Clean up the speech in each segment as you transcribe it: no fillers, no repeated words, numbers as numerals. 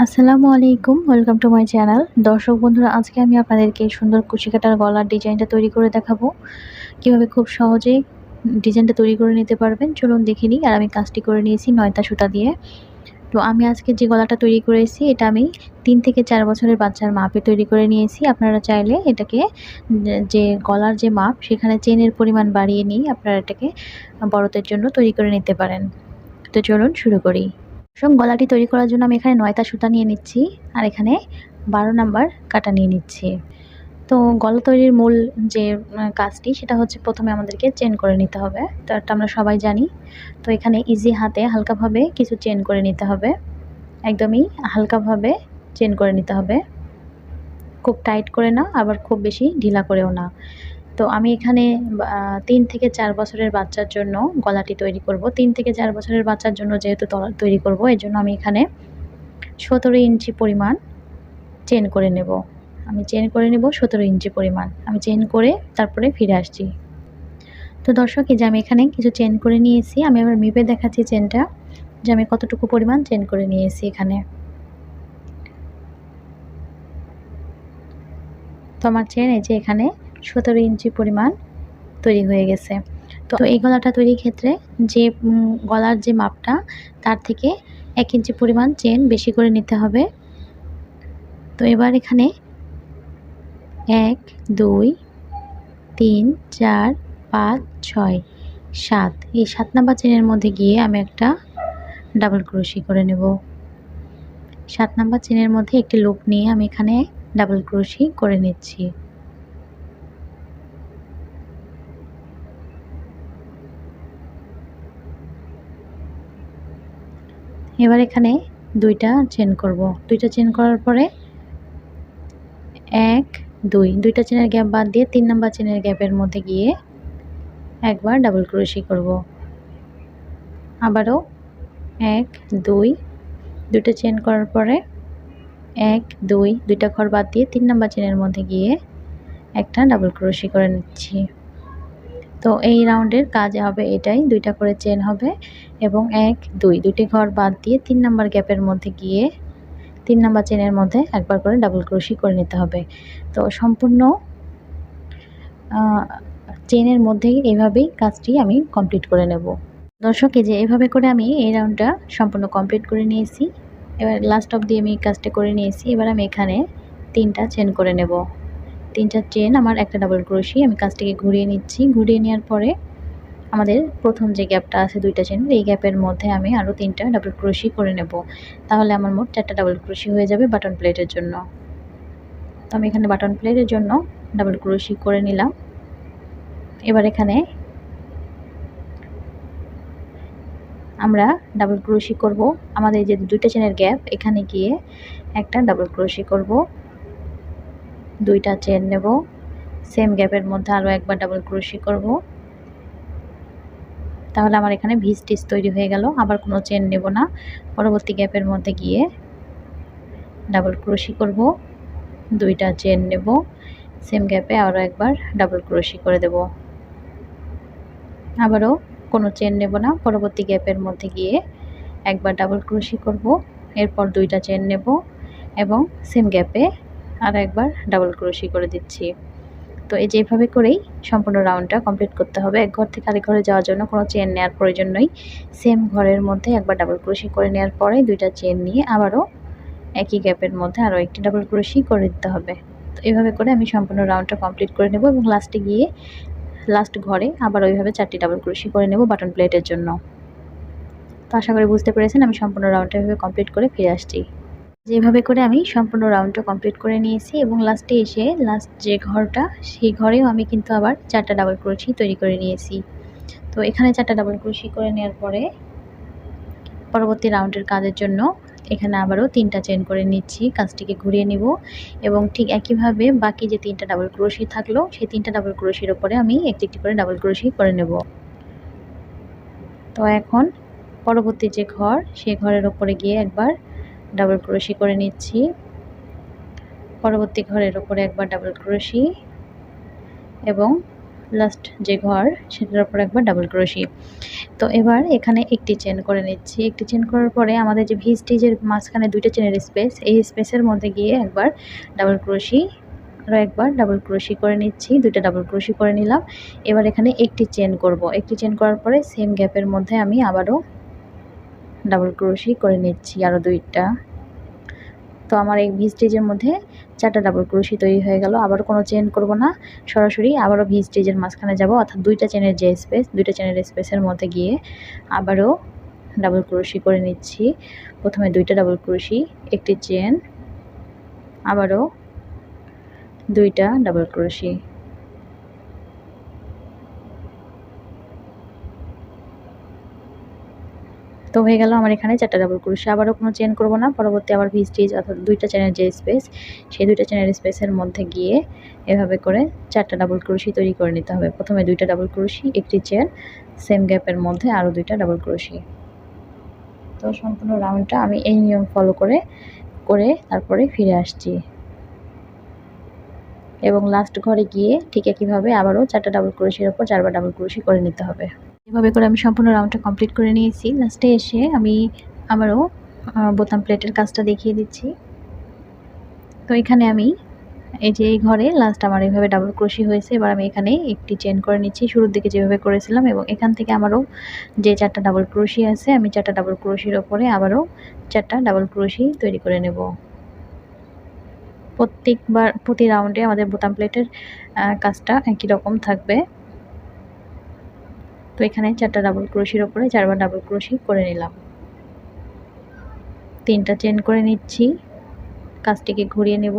আসসালামু আলাইকুম, welcome to my channel. দর্শক বন্ধুরা, আজকে আমি আপনাদেরকে সুন্দর কুচি কাটার গলার ডিজাইনটা তৈরি করে দেখাবো। কিভাবে খুব সহজেই ডিজাইনটা তৈরি করে নিতে পারবেন চলুন দেখে নিই। আর আমি কাজটি করে নিয়েছি ৯টা সুতা দিয়ে। তো আমি আজকে যে গলাটা তৈরি করেছি এটা আমি ৩ থেকে ৪ বছরের বাচ্চার মাপে তৈরি করে নিয়েছি। আপনারা চাইলে এটাকে যে গলার যে মাপ সেখানে চেনের পরিমাণ বাড়িয়ে নিয়ে আপনারা এটাকে বড়দের জন্য তৈরি করে নিতে পারেন। তো চলুন শুরু করি। গলাটি তৈরি করার জন্য আমি এখানে ৯টা সুতা নিয়ে নিচ্ছি আর এখানে ১২ নাম্বার কাটা নিয়ে নিচ্ছি। তো গলা তৈরির মূল যে কাজটি সেটা হচ্ছে প্রথমে আমাদেরকে চেন করে নিতে হবে। তো এটা আমরা সবাই জানি। তো এখানে ইজি হাতে হালকাভাবে কিছু চেন করে নিতে হবে। একদমই হালকাভাবে চেন করে নিতে হবে। খুব টাইট করে না, আবার খুব বেশি ঢিলা করেও না। তো আমি এখানে ৩ থেকে ৪ বছরের বাচ্চার জন্য গলাটি তৈরি করব। ৩ থেকে ৪ বছরের বাচ্চার জন্য যেহেতু তৈরি করব, এজন্য আমি এখানে ১৭ ইঞ্চি পরিমাণ চেন করে নেব। আমি চেন করে নেব ১৭ ইঞ্চি পরিমাণ। আমি চেন করে তারপরে ফিরে আসছি। তো দর্শক, এই যে আমি এখানে কিছু চেন করে নিয়েছি। আমি আবার মেপে দেখাচ্ছি চেনটা, যে আমি কতটুকু পরিমাণ চেন করে নিয়েছি এখানে। তো আমার চেন এই যে এখানে ১৭ ইঞ্চি পরিমাণ তৈরি হয়ে গেছে। তো এই গলাটা তৈরির ক্ষেত্রে যে গলার যে মাপটা তার থেকে ১ ইঞ্চি পরিমাণ চেন বেশি করে নিতে হবে। তো এবার এখানে ১, ২, ৩, ৪, ৫, ৬, ৭ এই ৭ নাম্বার চেনের মধ্যে গিয়ে আমি একটা ডাবল ক্রোশি করে নেব। ৭ নাম্বার চেনের মধ্যে একটি লুপ নিয়ে আমি এখানে ডাবল ক্রোশি করে নিচ্ছি। এবার এখানে ২টা চেন করব। ২টা চেন করার পরে ১, ২ ২টা চেনের গ্যাপ বাদ দিয়ে ৩ নাম্বার চেনের গ্যাপের মধ্যে গিয়ে একবার ডাবল ক্রোশি করব। আবারও ১, ২ ২টা চেন করার পরে ১, ২ ২টা ঘর বাদ দিয়ে ৩ নাম্বার চেনের মধ্যে গিয়ে একটা ডাবল ক্রোশি করে নিচ্ছি। তো এই রাউন্ডের কাজ হবে এটাই, ২টা করে চেন হবে এবং ১, ২ ২টি ঘর বাদ দিয়ে ৩ নাম্বার গ্যাপের মধ্যে গিয়ে ৩ নাম্বার চেনের মধ্যে একবার করে ডাবল ক্রোশি করে নিতে হবে। তো সম্পূর্ণ চেনের মধ্যেই এভাবেই কাজটি আমি কমপ্লিট করে নেব। দর্শক, এই যে এভাবে করে আমি এই রাউন্ডটা সম্পূর্ণ কমপ্লিট করে নিয়েছি। এবার লাস্ট অবধি আমি কাজটা করে নিয়েছি। এবার আমি এখানে ৩টা চেন করে নেব। ৩টা চেন আমার একটা ডাবল ক্রোশি, আমি কাজটাকে ঘুরিয়ে নিচ্ছি। ঘুরিয়ে নেওয়ার পরে আমাদের প্রথম যে গ্যাপটা আছে ২টা চেনের, এই গ্যাপের মধ্যে আমি আরও ৩টা ডাবল ক্রোশি করে নেব। তাহলে আমার মোট ৪টা ডাবল ক্রোশি হয়ে যাবে বাটন প্লেটের জন্য। তো আমি এখানে বাটন প্লেটের জন্য ডাবল ক্রোশি করে নিলাম। এবার এখানে আমরা ডাবল ক্রোশি করব। আমাদের যে ২টা চেনের গ্যাপ এখানে গিয়ে একটা ডাবল ক্রোশি করব। ২টা চেন নেব, সেম গ্যাপের মধ্যে আরও একবার ডাবল ক্রোশি করব। তাহলে আমার এখানে ভি স্টিচ তৈরি হয়ে গেল। আবার কোনো চেন নেব না। পরবর্তী গ্যাপের মধ্যে গিয়ে ডাবল ক্রোশি করব, ২টা চেন নেব, সেম গ্যাপে আরও একবার ডাবল ক্রোশি করে দেব। আবারও কোনো চেন নেব না। পরবর্তী গ্যাপের মধ্যে গিয়ে একবার ডাবল ক্রোশি করব, এরপর 2টা চেন নেব এবং সেম গ্যাপে আর একবার ডাবল ক্রোশি করে দিচ্ছি। তো এই যে এভাবে করেই সম্পূর্ণ রাউন্ডটা কমপ্লিট করতে হবে। এক ঘর থেকে আরেক ঘরে যাওয়ার জন্য কোনো চেন নেওয়ার প্রয়োজন নেই। সেম ঘরের মধ্যে একবার ডাবল ক্রোশি করে নেওয়ার পরে 2টা চেন নিয়ে আবারও একই গ্যাপের মধ্যে আরও একটি ডাবল ক্রোশি করে দিতে হবে। তো এভাবে করে আমি সম্পূর্ণ রাউন্ডটা কমপ্লিট করে নেব এবং লাস্টে গিয়ে লাস্ট ঘরে আবার ওইভাবে 4টি ডাবল ক্রোশি করে নেব বাটন প্লেটের জন্য। তো আশা করি বুঝতে পেরেছেন। আমি সম্পূর্ণ রাউন্ডটা এভাবে কমপ্লিট করে ফিরে আসছি। যেভাবে করে আমি সম্পূর্ণ রাউন্ডটা কমপ্লিট করে নিয়েছি এবং লাস্টে এসে লাস্ট যে ঘরটা সেই ঘরেও আমি কিন্তু আবার 4টা ডাবল ক্রোশি তৈরি করে নিয়েছি। তো এখানে 4টা ডাবল ক্রোশি করে নেওয়ার পরে পরবর্তী রাউন্ডের কাজের জন্য এখানে আবারও 3টা চেন করে নিচ্ছি। কাজটিকে ঘুরিয়ে নিব এবং ঠিক একইভাবে বাকি যে 3টা ডাবল ক্রোশি থাকলো সেই 3টা ডাবল ক্রোশির উপরে আমি একটি একটি করে ডাবল ক্রোশি করে নেব। তো এখন পরবর্তী যে ঘর সেই ঘরের উপরে গিয়ে একবার ডাবল ক্রোশি করে নিচ্ছি। পরবর্তী ঘরের উপরে একবার ডাবল ক্রোশি এবং লাস্ট যে ঘর সেটার উপর একবার ডাবল ক্রোশি। তো এবার এখানে একটি চেন করে নিচ্ছি। একটি চেন করার পরে আমাদের যে ভি স্টিচের মাঝখানে 2টা চেনের স্পেস, এই স্পেসের মধ্যে গিয়ে একবার ডাবল ক্রোশি, আরও একবার ডাবল ক্রোশি করে নিচ্ছি। 2টা ডাবল ক্রোশি করে নিলাম। এবার এখানে একটি চেন করব। একটি চেন করার পরে সেম গ্যাপের মধ্যে আমি আবারও ডাবল ক্রোশি করে নিচ্ছি আরও 2টা। তো আমার এই ভি স্টিচের মধ্যে 4টা ডাবল ক্রোশি তৈরি হয়ে গেল। আবারও কোনো চেন করব না, সরাসরি আবারও ভি স্টিচের মাঝখানে যাব, অর্থাৎ 2টা চেনের যে স্পেস, 2টা চেনের স্পেসের মধ্যে গিয়ে আবারও ডাবল ক্রোশি করে নিচ্ছি। প্রথমে 2টা ডাবল ক্রোশি, একটি চেন, আবারও 2টা ডাবল ক্রোশি। তো হয়ে গেল আমার এখানে 4টা ডাবল ক্রোশি। আবারও কোনো চেন করব না, পরবর্তী আবার ভি স্টিচ অর্থাৎ 2টা চেনের যে স্পেস, সেই 2টা চেনের স্পেসের মধ্যে গিয়ে এভাবে করে 4টা ডাবল ক্রোশি তৈরি করে নিতে হবে। প্রথমে 2টা ডাবল ক্রোশি, একটি চেন, সেম গ্যাপের মধ্যে আরও 2টা ডাবল ক্রোশি। তো সম্পূর্ণ রাউন্ডটা আমি এই নিয়ম ফলো করে তারপরে ফিরে আসছি এবং লাস্ট ঘরে গিয়ে ঠিক একইভাবে আবারও 4টা ডাবল ক্রোশির ওপর 4বার ডাবল ক্রোশি করে নিতে হবে। এভাবে করে আমি সম্পূর্ণ রাউন্ডটা কমপ্লিট করে নিয়েছি। লাস্টে এসে আমি আবারও বোতাম প্লেটের কাজটা দেখিয়ে দিচ্ছি। তো এখানে আমি এই যে এই ঘরে লাস্ট আমার এইভাবে ডাবল ক্রোশি হয়েছে। এবার আমি এখানে একটি চেন করে নিচ্ছি শুরুর দিকে যেভাবে করেছিলাম, এবং এখান থেকে আমারও যে 4টা ডাবল ক্রোশি আছে, আমি 4টা ডাবল ক্রোশির ওপরে আবারও 4টা ডাবল ক্রোশি তৈরি করে নেব। প্রতি রাউন্ডে আমাদের বোতাম প্লেটের কাজটা একই রকম থাকবে। তো এখানে 4টা ডাবল ক্রোশির ওপরে 4বার ডাবল ক্রোশি করে নিলাম। 3টা চেন করে নিচ্ছি, কাজটিকে ঘুরিয়ে নেব।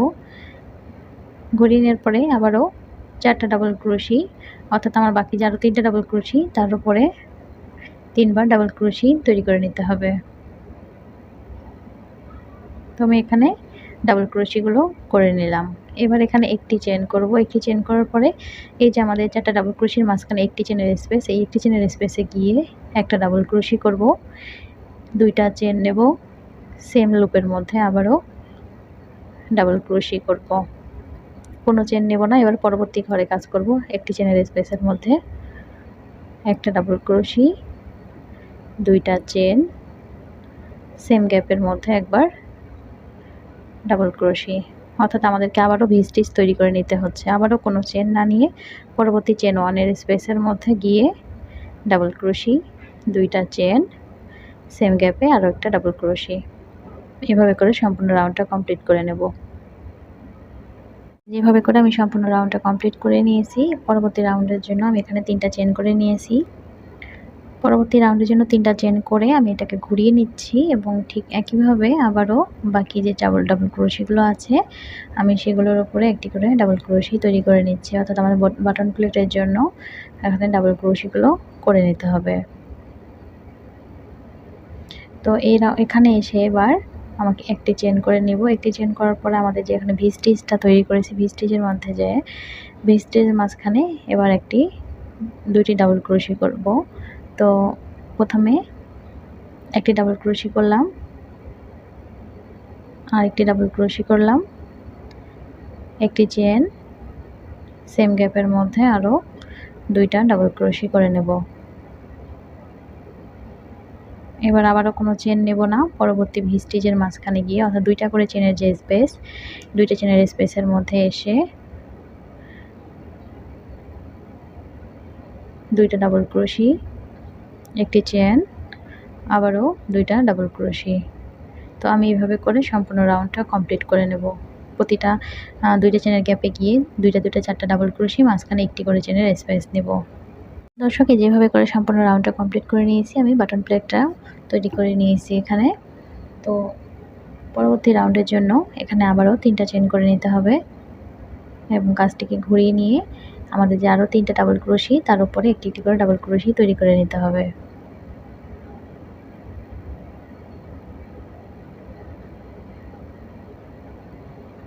ঘুরিয়ে নেওয়ার পরে আবারও 4টা ডাবল ক্রোশি, অর্থাৎ আমার বাকি যে আরও 3টা ডাবল ক্রোশি, তার উপরে 3বার ডাবল ক্রোশি তৈরি করে নিতে হবে। তো আমি এখানে ডাবল ক্রোশিগুলো করে নিলাম। এবার এখানে একটি চেন করব। একটি চেন করার পরে এই যে আমাদের 4টা ডাবল ক্রোশির মাঝখানে একটি চেনের স্পেস, এই একটি চেনের স্পেসে গিয়ে একটা ডাবল ক্রোশি করব, 2টা চেন নেব, সেম লুপের মধ্যে আবারও ডাবল ক্রোশি করব, কোনো চেন নেব না। এবার পরবর্তী ঘরে কাজ করব। একটি চেনের স্পেসের মধ্যে একটা ডাবল ক্রোশি, 2টা চেন, সেম গ্যাপের মধ্যে একবার ডাবল ক্রোশি, অর্থাৎ আমাদেরকে আবারও ভি স্টিচ তৈরি করে নিতে হচ্ছে। আবারও কোনো চেন না নিয়ে পরবর্তী চেন 1-এর স্পেসের মধ্যে গিয়ে ডাবল ক্রোশি, 2টা চেন, সেম গ্যাপে আরও একটা ডাবল ক্রোশি। এভাবে করে সম্পূর্ণ রাউন্ডটা কমপ্লিট করে নেব। যেভাবে করে আমি সম্পূর্ণ রাউন্ডটা কমপ্লিট করে নিয়েছি। পরবর্তী রাউন্ডের জন্য আমি এখানে 3টা চেন করে নিয়েছি। পরবর্তী রাউন্ডের জন্য 3টা চেন করে আমি এটাকে ঘুরিয়ে নিচ্ছি এবং ঠিক একইভাবে আবারও বাকি যে ডাবল ক্রোশিগুলো আছে, আমি সেগুলোর উপরে একটি করে ডাবল ক্রোশি তৈরি করে নিচ্ছি, অর্থাৎ আমাদের বাটন প্লেটের জন্য এখানে ডাবল ক্রোশিগুলো করে নিতে হবে। তো এখানে এসে এবার আমাকে একটি চেন করে নেব। একটি চেন করার পরে আমাদের যে এখানে ভি স্টিচটা তৈরি করেছি, ভি স্টিচের মধ্যে যে ভি স্টিচের মাঝখানে এবার 2টি ডাবল ক্রোশি করব। তো প্রথমে একটি ডাবল ক্রোশি করলাম, আর একটি ডাবল ক্রোশি করলাম, একটি চেন, সেম গ্যাপের মধ্যে আরও 2টা ডাবল ক্রোশি করে নেব। এবার আবারও কোনো চেন নেব না, পরবর্তী ভি স্টিচের মাঝখানে গিয়ে, অর্থাৎ 2টা করে চেনের যে স্পেস, 2টা চেনের স্পেসের মধ্যে এসে 2টা ডাবল ক্রোশি, একটি চেন, আবারও 2টা ডাবল ক্রোশি। তো আমি এইভাবে করে সম্পূর্ণ রাউন্ডটা কমপ্লিট করে নেব। প্রতিটা 2টা চেনের গ্যাপে গিয়ে 2টা 4টা ডাবল ক্রোশি, মাঝখানে একটি করে চেনের স্পেস নেব। দর্শক, যেভাবে করে সম্পূর্ণ রাউন্ডটা কমপ্লিট করে নিয়েছি, আমি বাটন প্লেটটা তৈরি করে নিয়েছি এখানে। তো পরবর্তী রাউন্ডের জন্য এখানে আবারও 3টা চেন করে নিতে হবে এবং কাজটিকে ঘুরিয়ে নিয়ে আমাদের যে আরও 3টা ডাবল ক্রোশি, তার উপরে একটি করে ডাবল ক্রোশি তৈরি করে নিতে হবে।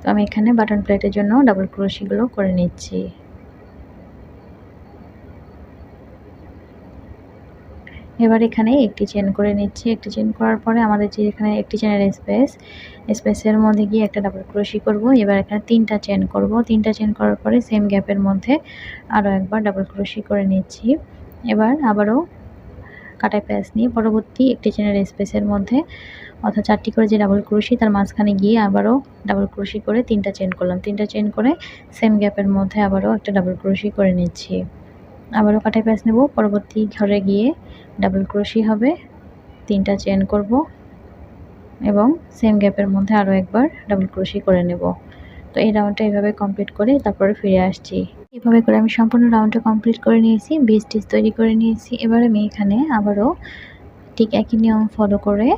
তো আমি এখানে বাটন প্লেটের জন্য ডাবল ক্রোশিগুলো করে নিচ্ছি। এবার এখানে একটি চেন করে নিচ্ছি। একটি চেন করার পরে আমাদের যে এখানে একটি চেনের স্পেসের মধ্যে গিয়ে একটা ডাবল ক্রোশি করব। এবার এখানে 3টা চেন করব। 3টা চেন করার পরে সেম গ্যাপের মধ্যে আরও একবার ডাবল ক্রোশি করে নিচ্ছি। এবার আবারও কাটা প্যাচ নিয়ে পরবর্তী একটি চেনের স্পেসের মধ্যে অর্থাৎ 4টি করে যে ডাবল ক্রোশি তার মাঝখানে গিয়ে আবারও ডাবল ক্রোশি করে 3টা চেন করলাম। 3টা চেন করে সেম গ্যাপের মধ্যে আবারও একটা ডাবল ক্রোশি করে নিচ্ছি। আবারও কাটা প্যাচ নেব, পরবর্তী ঘরে গিয়ে ডাবল ক্রোশি হবে, 3টা চেন করব এবং সেম গ্যাপের মধ্যে আরও একবার ডাবল ক্রোশি করে নেব। তো এই রাউন্ডটা এভাবে কমপ্লিট করে তারপরে ফিরে আসছি। এভাবে করে আমি সম্পূর্ণ রাউন্ডটা কমপ্লিট করে নিয়েছি, 20 স্টিচ তৈরি করে নিয়েছি। এবার আমি এখানে আবারও ঠিক একই নিয়ম ফলো করে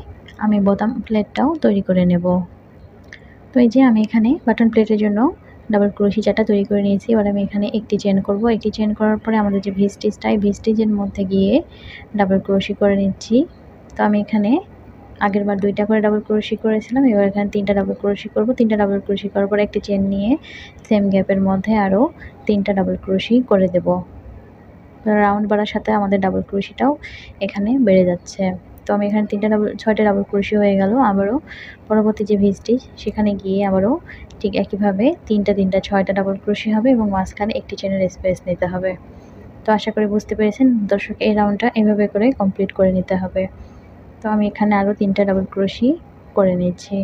আমি বোতাম প্লেটটাও তৈরি করে নেব। তো এই যে আমি এখানে বাটন প্লেটের জন্য ডাবল ক্রোশি 4টা তৈরি করে নিয়েছি। এবার আমি এখানে একটি চেন করব। একটি চেন করার পরে আমাদের যে ভি স্টিচটা, এই ভি স্টিচের মধ্যে গিয়ে ডাবল ক্রোশি করে নিচ্ছি। তো আমি এখানে আগের বার 2টা করে ডাবল ক্রোশি করেছিলাম, এবার এখানে 3টা ডাবল ক্রোশি করব। 3টা ডাবল ক্রোশি করার পর একটি চেন নিয়ে সেম গ্যাপের মধ্যে আরও 3টা ডাবল ক্রোশি করে দেব। রাউন্ড বাড়ার সাথে আমাদের ডাবল ক্রোশিটাও এখানে বেড়ে যাচ্ছে। তো আমি এখানে 6টা ডাবল ক্রোশি হয়ে গেল। আবারও পরবর্তী যে ভি স্টিচ সেখানে গিয়ে আবারও ঠিক একইভাবে 3টা 6টা ডাবল ক্রোশি হবে এবং মাঝখানে একটি চেনের স্পেস নিতে হবে। তো আশা করি বুঝতে পেরেছেন দর্শক, এই রাউন্ডটা এভাবে করে কমপ্লিট করে নিতে হবে। তো আমি এখানে আরও 3টা ডাবল ক্রোশি করে নিচ্ছি।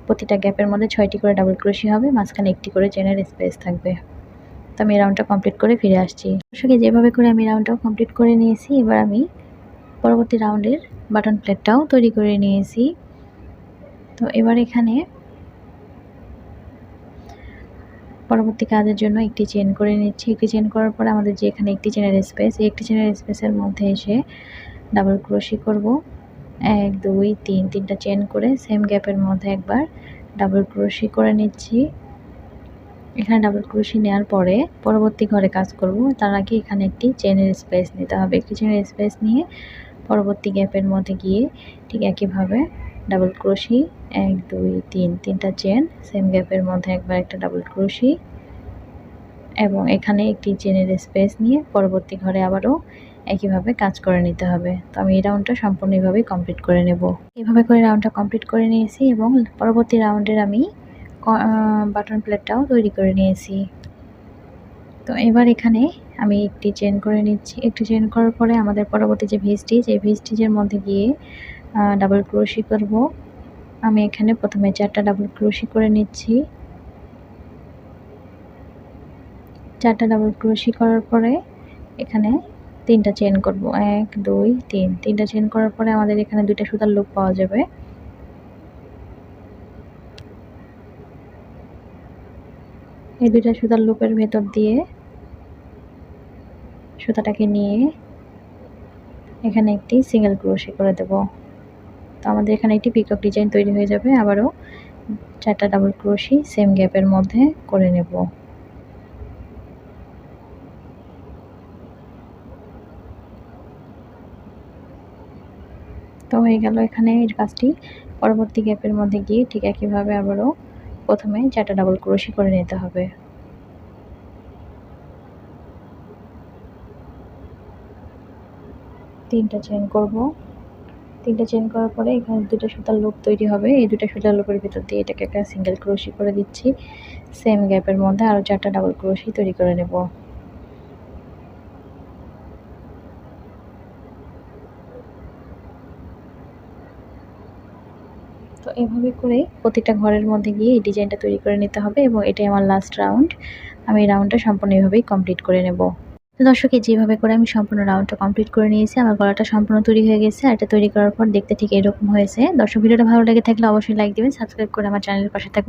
প্রতিটা গ্যাপের মধ্যে 6টি করে ডাবল ক্রোশি হবে, মাঝখানে একটি করে চেনের স্পেস থাকবে। তো আমি রাউন্ডটা কমপ্লিট করে ফিরে আসছি। দর্শক, যেভাবে করে আমি রাউন্ডটাও কমপ্লিট করে নিয়েছি। এবার আমি পরবর্তী রাউন্ডের বাটন প্লেটটাও তৈরি করে নিয়েছি। তো এবার এখানে পরবর্তী কাজের জন্য একটি চেন করে নিচ্ছি। একটি চেন করার পরে আমাদের যে এখানে একটি চেনের স্পেস, এই একটি চেনের স্পেসের মধ্যে এসে ডাবল ক্রোশি করব। 1 2 3 3টা চেন করে সেম গ্যাপের মধ্যে একবার ডাবল ক্রোশি করে নিচ্ছি। এখানে ডাবল ক্রোশি নেওয়ার পরে পরবর্তী ঘরে কাজ করব, তার আগে এখানে একটি চেনের স্পেস নিতে হবে। একটি চেনের স্পেস নিয়ে পরবর্তী গ্যাপের মধ্যে গিয়ে ঠিক একইভাবে ডাবল ক্রোশি 1 2 3 3টা চেন সেম গ্যাপের মধ্যে একবার একটা ডাবল ক্রোশি এবং এখানে একটি চেনের স্পেস নিয়ে পরবর্তী ঘরে আবারও একইভাবে কাজ করে নিতে হবে। তো আমি এই রাউন্ডটা সম্পূর্ণ এভাবে কমপ্লিট করে নেব। এভাবে করে রাউন্ডটা কমপ্লিট করে নিয়েছি এবং পরবর্তী রাউন্ডের আমি বাটন প্লেটটাও তৈরি করে নিয়েছি। তো এবার এখানে আমি একটি চেন করে নিচ্ছি। একটি চেন করার পরে আমাদের পরবর্তী যে ভি স্টিচ, এই ভি স্টিচের মধ্যে গিয়ে ডাবল ক্রোশি করব। আমি এখানে প্রথমে 4টা ডাবল ক্রোশি করে নিচ্ছি। 4টা ডাবল ক্রোশি করার পরে এখানে 3টা চেন করব। 1 2 3 3টা চেন করার পরে আমাদের এখানে 2টা সুতার লুপ পাওয়া যাবে। এই 2টা সুতার লুপের ভেতর দিয়ে সুতাটাকে নিয়ে এখানে একটি সিঙ্গেল ক্রোশি করে দেব। তো আমাদের এখানে একটি পিকক ডিজাইন তৈরি হয়ে যাবে। আবারও 4টা ডাবল ক্রোশি সেম গ্যাপের মধ্যে করে নেব। তো হয়ে গেল এখানে এই কাজটি। পরবর্তী গ্যাপের মধ্যে গিয়ে ঠিক একইভাবে আবারও প্রথমে 4টা ডাবল ক্রোশি করে নিতে হবে। 3টা চেন করব। 3টা চেন করার পরে এখানে 2টা সুতার লুপ তৈরি হবে। এই 2টা সুতার লুপের ভিতর দিয়ে এটাকে একটা সিঙ্গেল ক্রোশি করে দিচ্ছি। সেম গ্যাপের মধ্যে আরও 4টা ডাবল ক্রোশি তৈরি করে নেব। তো এভাবে করে প্রতিটা ঘরের মধ্যে গিয়ে এই ডিজাইনটা তৈরি করে নিতে হবে এবং এটাই আমার লাস্ট রাউন্ড। আমি এই রাউন্ডটা সম্পূর্ণ এভাবেই কমপ্লিট করে নেব। তো দর্শক, যেভাবে করে আমি সম্পূর্ণ রাউন্ডটা কমপ্লিট করে নিয়েছি, আমার গলাটা সম্পূর্ণ তৈরি হয়ে গেছে। আর এটা তৈরি করার পর দেখতে ঠিক এরকম হয়েছে। দর্শক, ভিডিওটা ভালো লেগে থাকলে অবশ্যই লাইক দিবেন, সাবস্ক্রাইব করে আমার চ্যানেলের পাশে থাকবেন।